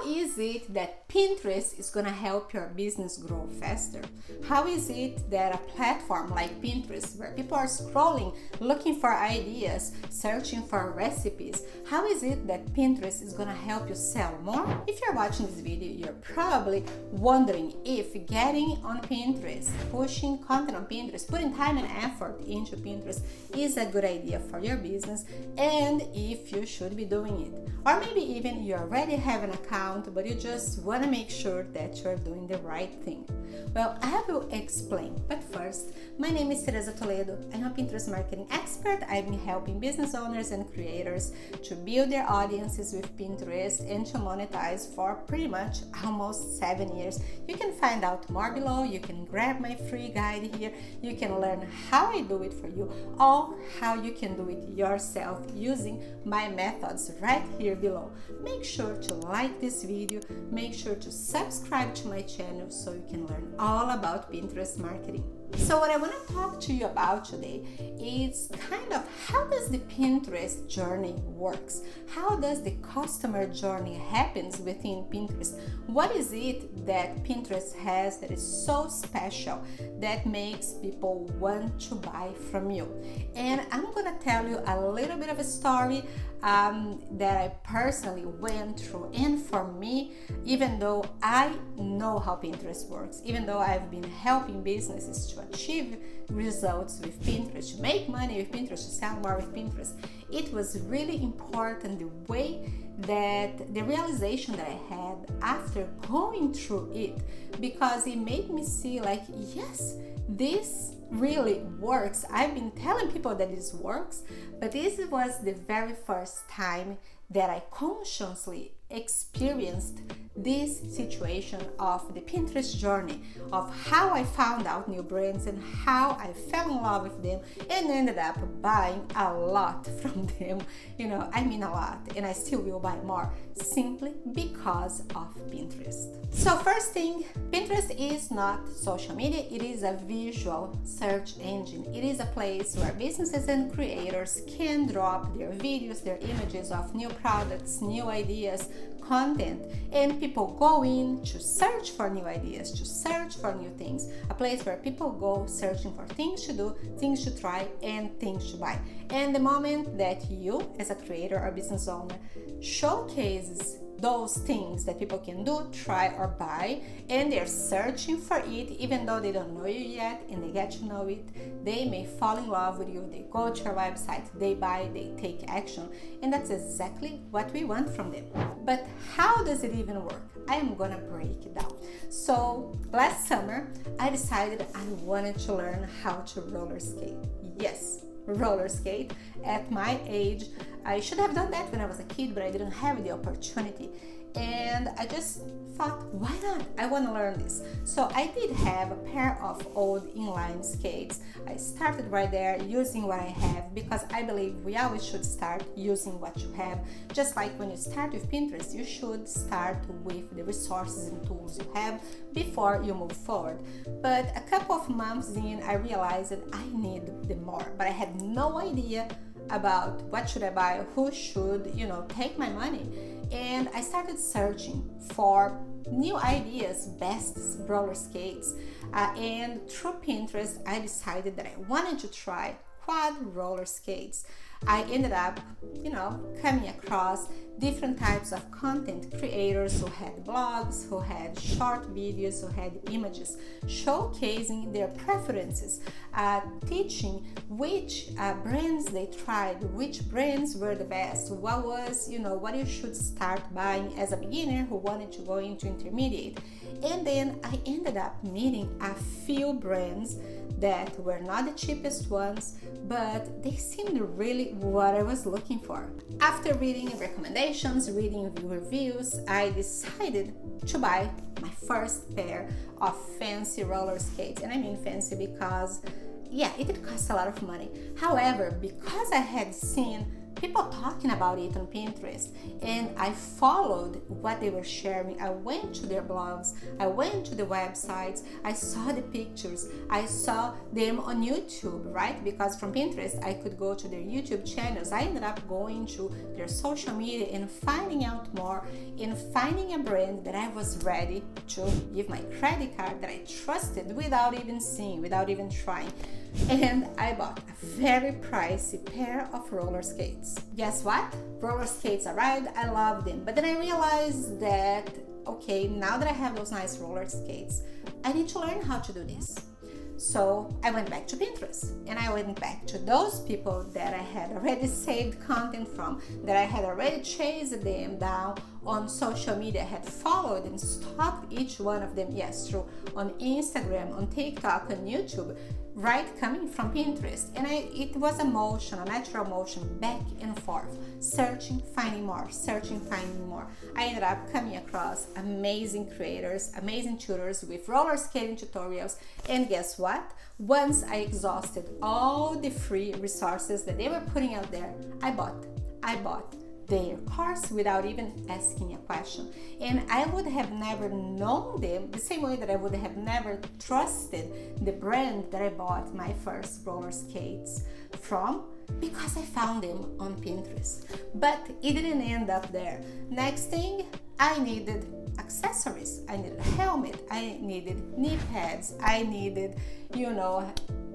How is it that Pinterest is gonna help your business grow faster? How is it that a platform like Pinterest, where people are scrolling, looking for ideas, searching for recipes, how is it that Pinterest is gonna help you sell more? If you're watching this video, you're probably wondering if getting on Pinterest, pushing content on Pinterest, putting time and effort into Pinterest is a good idea for your business, and if you should be doing it. Or maybe even you already have an account, but you just want to make sure that you're doing the right thing. Well, I will explain, but first, my name is Tereza Toledo. I'm a Pinterest marketing expert. I've been helping business owners and creators to build their audiences with Pinterest and to monetize for pretty much almost 7 years. You can find out more below. You can grab my free guide here. You can learn how I do it for you, or how you can do it yourself using my methods right here below. Make sure to like this video, make sure to subscribe to my channel so you can learn all about Pinterest marketing. So what I want to talk to you about today is kind of how does the Pinterest journey works? How does the customer journey happens within Pinterest? What is it that Pinterest has that is so special that makes people want to buy from you? And I'm gonna tell you a little bit of a story that I personally went through. And for me, even though I know how Pinterest works, even though I've been helping businesses to achieve results with Pinterest, to make money with Pinterest, to sell more with Pinterest, it was really important the way that the realization that I had after going through it, because it made me see like, yes, this really works. I've been telling people that this works, but this was the very first time that I consciously experienced this situation of the Pinterest journey, of how I found out new brands and how I fell in love with them and ended up buying a lot from them. I mean a lot, and I still will buy more simply because of Pinterest. So first thing, Pinterest is not social media, it is a visual search engine. It is a place where businesses and creators can drop their videos, their images of new products, new ideas, content, and people go in to search for new ideas, to search for new things. A place where people go searching for things to do, things to try, and things to buy. And the moment that you, as a creator or business owner, showcases those things that people can do, try, or buy, and they're searching for it, even though they don't know you yet, and they get to know it, they may fall in love with you, they go to your website, they buy, they take action, and that's exactly what we want from them. But how does it even work? I am gonna break it down. So last summer, I decided I wanted to learn how to roller skate. Yes, roller skate. At my age, I should have done that when I was a kid, but I didn't have the opportunity. And I just thought, why not? I want to learn this. So I did have a pair of old inline skates. I started right there using what I have, because I believe we always should start using what you have. Just like when you start with Pinterest, you should start with the resources and tools you have before you move forward. But a couple of months in, I realized that I needed more, but I had no idea about what should I buy, who should, take my money. And I started searching for new ideas, best roller skates, and through Pinterest, I decided that I wanted to try quad roller skates. I ended up, coming across different types of content creators who had blogs, who had short videos, who had images, showcasing their preferences, teaching which brands they tried, which brands were the best, what was, what you should start buying as a beginner who wanted to go into intermediate. And then I ended up meeting a few brands that were not the cheapest ones, but they seemed really what I was looking for. After reading recommendations, reading reviews, I decided to buy my first pair of fancy roller skates. And I mean fancy because, it did cost a lot of money. However, because I had seen people talking about it on Pinterest, and I followed what they were sharing. I went to their blogs, I went to the websites, I saw the pictures, I saw them on YouTube, right? Because from Pinterest I could go to their YouTube channels. I ended up going to their social media and finding out more, and finding a brand that I was ready to give my credit card, that I trusted without even seeing, without even trying. And I bought a very pricey pair of roller skates. Guess what? Roller skates arrived, I love them. But then I realized that, okay, now that I have those nice roller skates, I need to learn how to do this. So I went back to Pinterest, and I went back to those people that I had already saved content from, that I had already chased them down on social media, had followed and stalked each one of them, yes, true, on Instagram, on TikTok, on YouTube, right, coming from Pinterest. And it was a motion, a natural motion, back and forth, searching, finding more, searching, finding more. I ended up coming across amazing creators, amazing tutors with roller skating tutorials, and guess what? Once I exhausted all the free resources that they were putting out there, I bought their course without even asking a question. And I would have never known them the same way that I would have never trusted the brand that I bought my first roller skates from, because I found them on Pinterest. But it didn't end up there. Next thing, I needed accessories. I needed a helmet, I needed knee pads, I needed,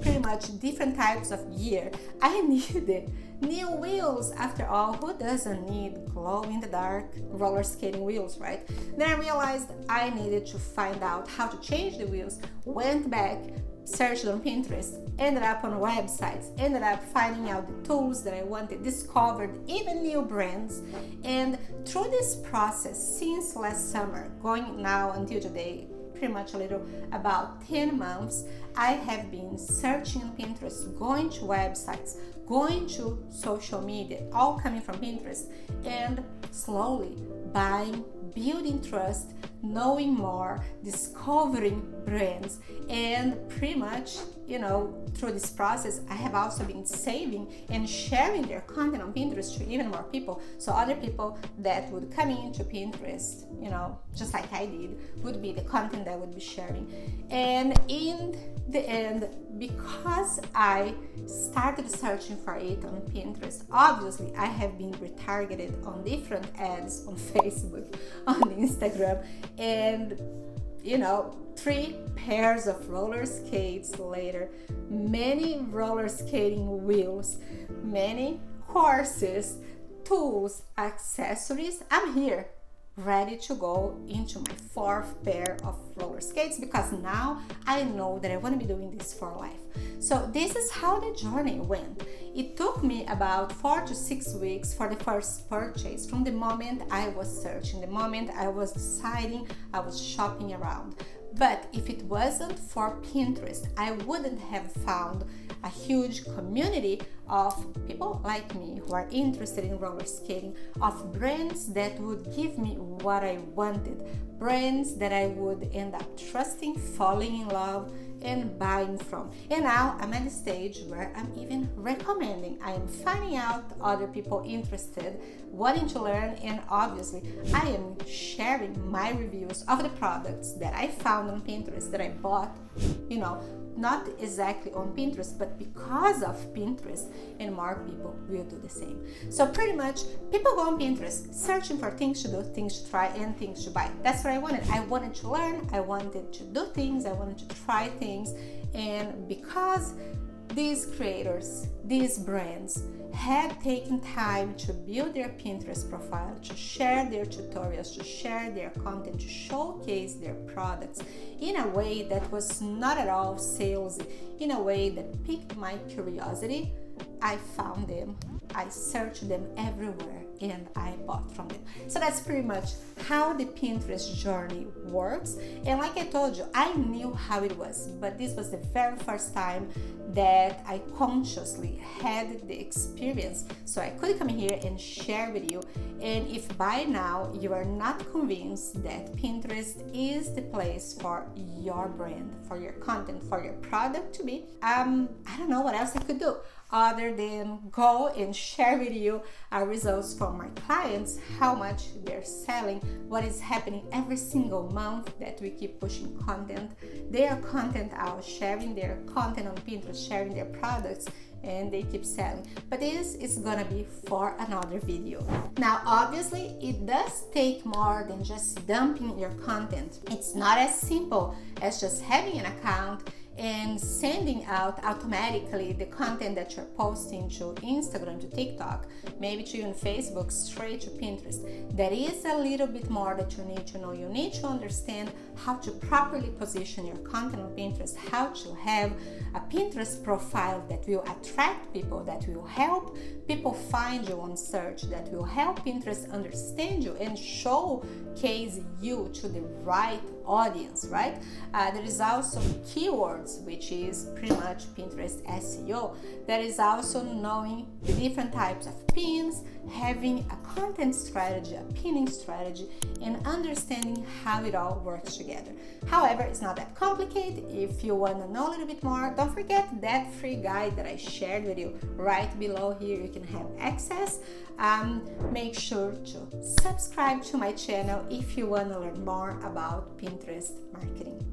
pretty much different types of gear. I needed new wheels. After all, who doesn't need glow in the dark roller skating wheels, right? Then I realized I needed to find out how to change the wheels. Went back, searched on Pinterest, ended up on websites, ended up finding out the tools that I wanted, discovered even new brands. And through this process, since last summer, going now until today, pretty much a little about 10 months, I have been searching on Pinterest, going to websites, going to social media, all coming from Pinterest, and slowly buying, building trust, knowing more, discovering brands, and pretty much, through this process, I have also been saving and sharing their content on Pinterest to even more people. So other people that would come into Pinterest, just like I did, would be the content that I would be sharing. And in the end, because I started searching for it on Pinterest, obviously I have been retargeted on different ads on Facebook, on Instagram, and 3 pairs of roller skates later, many roller skating wheels, many courses, tools, accessories, I'm here, ready to go into my 4th pair of roller skates, because now I know that I want to be doing this for life. So this is how the journey went. It took me about 4 to 6 weeks for the first purchase, from the moment I was searching, the moment I was deciding, I was shopping around. But if it wasn't for Pinterest, I wouldn't have found a huge community of people like me who are interested in roller skating, of brands that would give me what I wanted, brands that I would end up trusting, falling in love, and buying from. And now I'm at the stage where I'm even recommending. I am finding out other people interested, wanting to learn, and obviously I am sharing my reviews of the products that I found on Pinterest, that I bought, not exactly on Pinterest, but because of Pinterest, and more people will do the same. So pretty much people go on Pinterest searching for things to do, things to try, and things to buy. That's what I wanted. I wanted to learn, I wanted to do things, I wanted to try things. And because these creators, these brands had taken time to build their Pinterest profile, to share their tutorials, to share their content, to showcase their products in a way that was not at all salesy, in a way that piqued my curiosity, I found them, I searched them everywhere, and I bought from them. So that's pretty much how the Pinterest journey works. And like I told you, I knew how it was, but this was the very first time that I consciously had the experience, so I could come here and share with you. And if by now you are not convinced that Pinterest is the place for your brand, for your content, for your product to be, I don't know what else I could do. other than go and share with you results from my clients, how much they're selling, what is happening every single month that we keep pushing content, their content out, sharing their content on Pinterest, sharing their products, and they keep selling. But this is gonna be for another video. Now obviously it does take more than just dumping your content. It's not as simple as just having an account and sending out automatically the content that you're posting to Instagram, to TikTok, maybe to even Facebook, straight to Pinterest. There is a little bit more that you need to know. You need to understand how to properly position your content on Pinterest, how to have a Pinterest profile that will attract people, that will help people find you on search, that will help Pinterest understand you and showcase you to the right audience, right? There is also keywords, which is pretty much Pinterest SEO. There is also knowing the different types of pins, having a content strategy, a pinning strategy, and understanding how it all works together. However, it's not that complicated. If you want to know a little bit more, don't forget that free guide that I shared with you right below here. You can have access. Make sure to subscribe to my channel if you want to learn more about Pinterest marketing.